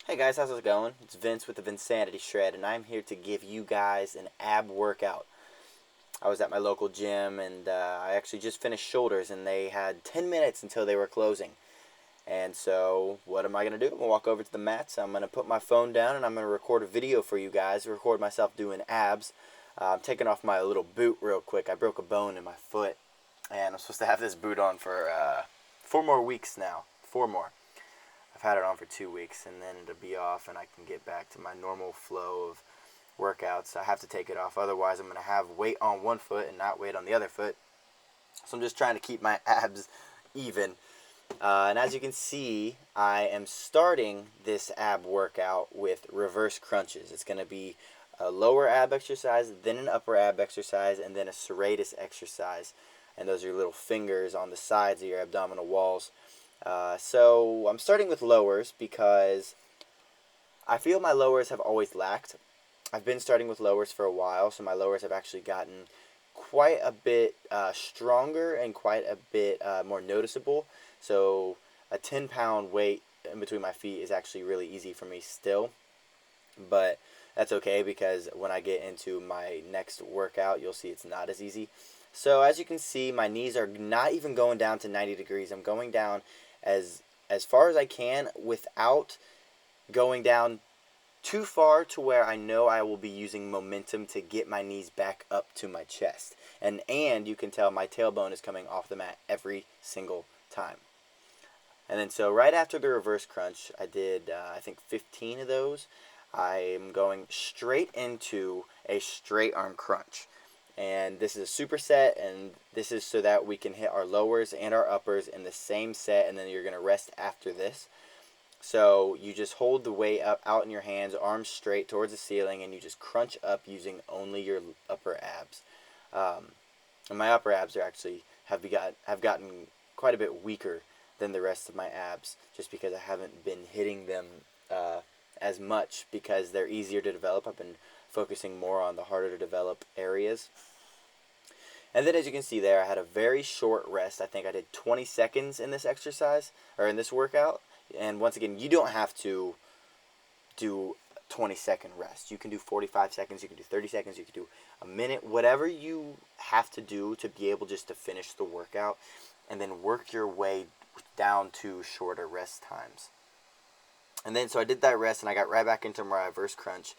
Hey guys, how's it going? It's Vince with the Vinsanity Shred, and I'm here to give you guys an ab workout. I was at my local gym, and I actually just finished shoulders, and they had 10 minutes until they were closing. And so, what am I going to do? I'm going to walk over to the mats, I'm going to put my phone down, and I'm going to record a video for you guys, record myself doing abs. I'm taking off my little boot real quick. I broke a bone in my foot, and I'm supposed to have this boot on for 4 more weeks now. 4 more. I've had it on for 2 weeks, and then it'll be off, and I can get back to my normal flow of workouts. I have to take it off, otherwise I'm going to have weight on one foot and not weight on the other foot. So I'm just trying to keep my abs even. And as you can see, I am starting this ab workout with reverse crunches. It's going to be a lower ab exercise, then an upper ab exercise, and then a serratus exercise. And those are your little fingers on the sides of your abdominal walls. So I'm starting with lowers because I feel my lowers have always lacked. I've been starting with lowers for a while, so my lowers have actually gotten quite a bit stronger and quite a bit more noticeable. So a 10-pound weight in between my feet is actually really easy for me still. But that's okay because when I get into my next workout, you'll see it's not as easy. So as you can see, my knees are not even going down to 90 degrees. I'm going down as far as I can without going down too far to where I know I will be using momentum to get my knees back up to my chest. And you can tell my tailbone is coming off the mat every single time. And then so right after the reverse crunch, I did I think 15 of those. I'm going straight into a straight arm crunch. And this is a superset, and this is so that we can hit our lowers and our uppers in the same set, and then you're going to rest after this. So you just hold the weight up out in your hands, arms straight towards the ceiling, and you just crunch up using only your upper abs. And my upper abs are actually have gotten quite a bit weaker than the rest of my abs, just because I haven't been hitting them as much because they're easier to develop. I've been focusing more on the harder to develop areas. And then as you can see there, I had a very short rest. I think I did 20 seconds in this exercise, or in this workout. And once again, you don't have to do 20-second rest. You can do 45 seconds, you can do 30 seconds, you can do a minute, whatever you have to do to be able just to finish the workout, and then work your way down to shorter rest times. And then so I did that rest, and I got right back into my reverse crunch.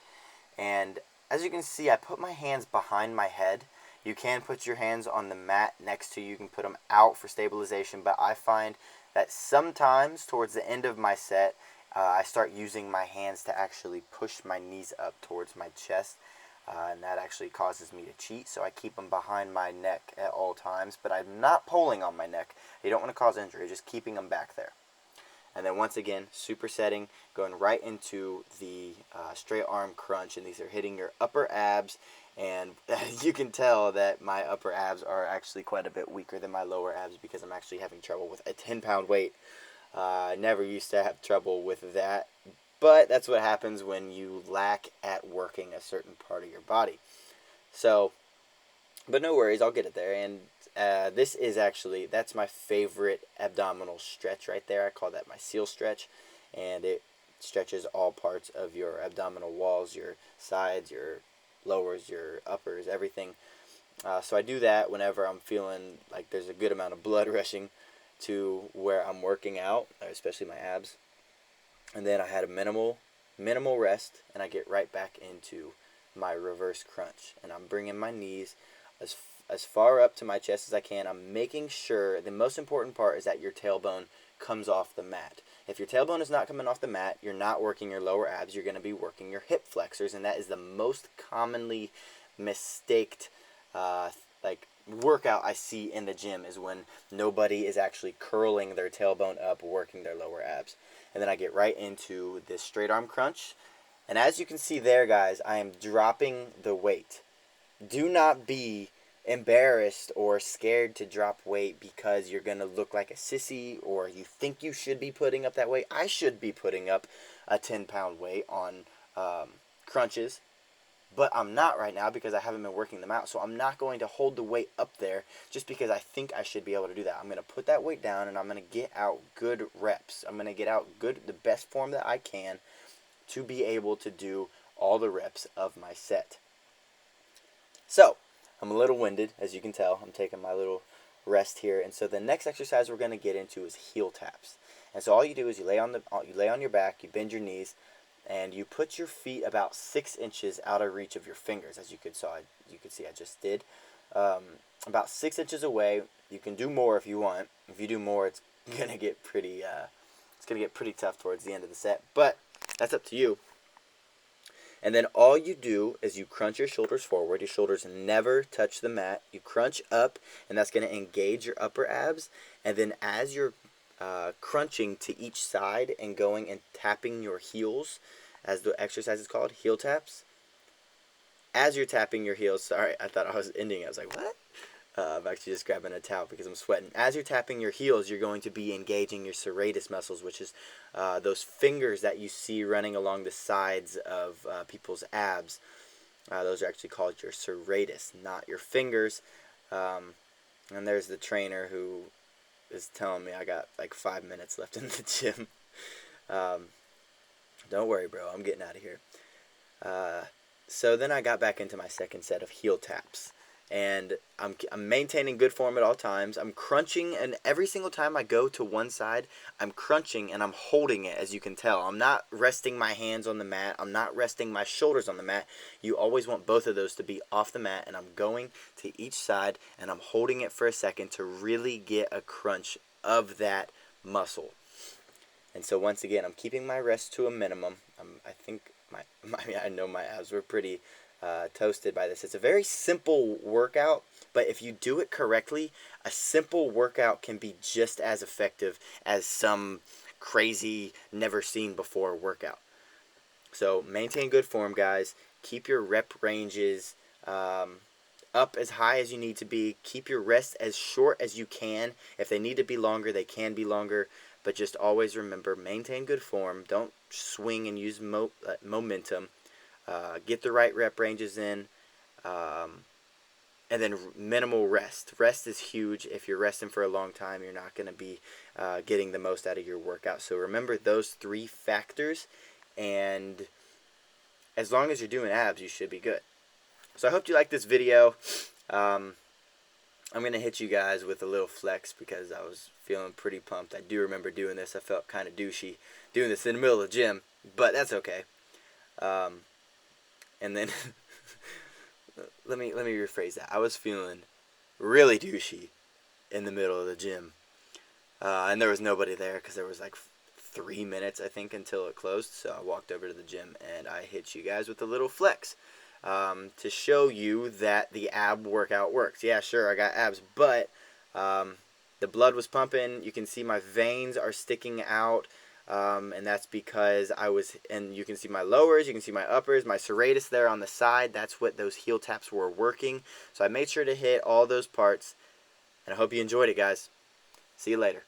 And as you can see, I put my hands behind my head. You can put your hands on the mat next to you. You can put them out for stabilization. But I find that sometimes towards the end of my set, I start using my hands to actually push my knees up towards my chest. And that actually causes me to cheat. So I keep them behind my neck at all times. But I'm not pulling on my neck. You don't want to cause injury. Just keeping them back there. And then once again, supersetting, going right into the straight arm crunch. And these are hitting your upper abs. And you can tell that my upper abs are actually quite a bit weaker than my lower abs because I'm actually having trouble with a 10-pound weight. I never used to have trouble with that. But that's what happens when you lack at working a certain part of your body. So, but no worries, I'll get it there. And this is actually, that's my favorite abdominal stretch right there. I call that my seal stretch. And it stretches all parts of your abdominal walls, your sides, your lowers, your uppers, everything. So I do that whenever I'm feeling like there's a good amount of blood rushing to where I'm working out, especially my abs. And then I had a minimal rest, and I get right back into my reverse crunch. And I'm bringing my knees as far up to my chest as I can. I'm making sure, the most important part is that your tailbone comes off the mat. If your tailbone is not coming off the mat, you're not working your lower abs, you're going to be working your hip flexors, and that is the most commonly mistaked workout I see in the gym, is when nobody is actually curling their tailbone up, working their lower abs. And then I get right into this straight arm crunch. And as you can see there, guys, I am dropping the weight. Do not be embarrassed or scared to drop weight because you're going to look like a sissy or you think you should be putting up that weight. I should be putting up a 10-pound weight on crunches, but I'm not right now because I haven't been working them out. So I'm not going to hold the weight up there just because I think I should be able to do that. I'm going to put that weight down and I'm going to get out good reps. I'm going to get out the best form that I can to be able to do all the reps of my set. So, I'm a little winded, as you can tell. I'm taking my little rest here. And so the next exercise we're going to get into is heel taps. And so all you do is you lay on your back, you bend your knees, and you put your feet about 6 inches out of reach of your fingers, as you could see I just did. About 6 inches away. You can do more if you want. If you do more, it's gonna get pretty tough towards the end of the set. But that's up to you. And then all you do is you crunch your shoulders forward. Your shoulders never touch the mat. You crunch up, and that's going to engage your upper abs. And then as you're crunching to each side and going and tapping your heels, as the exercise is called, heel taps. As you're tapping your heels, sorry, I thought I was ending. I was like, what? I'm actually just grabbing a towel because I'm sweating. As you're tapping your heels, you're going to be engaging your serratus muscles, which is those fingers that you see running along the sides of people's abs. Those are actually called your serratus, not your fingers. And there's the trainer who is telling me I got like 5 minutes left in the gym. Don't worry, bro. I'm getting out of here. So then I got back into my second set of heel taps. And I'm maintaining good form at all times. I'm crunching, and every single time I go to one side, I'm crunching and I'm holding it, as you can tell. I'm not resting my hands on the mat. I'm not resting my shoulders on the mat. You always want both of those to be off the mat, and I'm going to each side, and I'm holding it for a second to really get a crunch of that muscle. And so once again, I'm keeping my rest to a minimum. I think I know my abs were pretty toasted by this. It's a very simple workout, but if you do it correctly, a simple workout can be just as effective as some crazy, never seen before workout. So maintain good form, guys. Keep your rep ranges up as high as you need to be. Keep your rest as short as you can. If they need to be longer, they can be longer. But just always remember, maintain good form. Don't swing and use momentum. Get the right rep ranges in, and then minimal rest. Rest is huge. If you're resting for a long time, you're not going to be getting the most out of your workout. So remember those 3 factors, and as long as you're doing abs, you should be good. So I hope you like this video. I'm going to hit you guys with a little flex because I was feeling pretty pumped. I do remember doing this. I felt kind of douchey doing this in the middle of the gym, but that's okay. And then let me rephrase that. I was feeling really douchey in the middle of the gym, and there was nobody there because there was like 3 minutes, I think, until it closed. So I walked over to the gym and I hit you guys with a little flex to show you that the ab workout works. Yeah, sure, I got abs, but the blood was pumping. You can see my veins are sticking out. And that's because and you can see my lowers, you can see my uppers, my serratus there on the side. That's what those heel taps were working. So I made sure to hit all those parts, and I hope you enjoyed it, guys. See you later.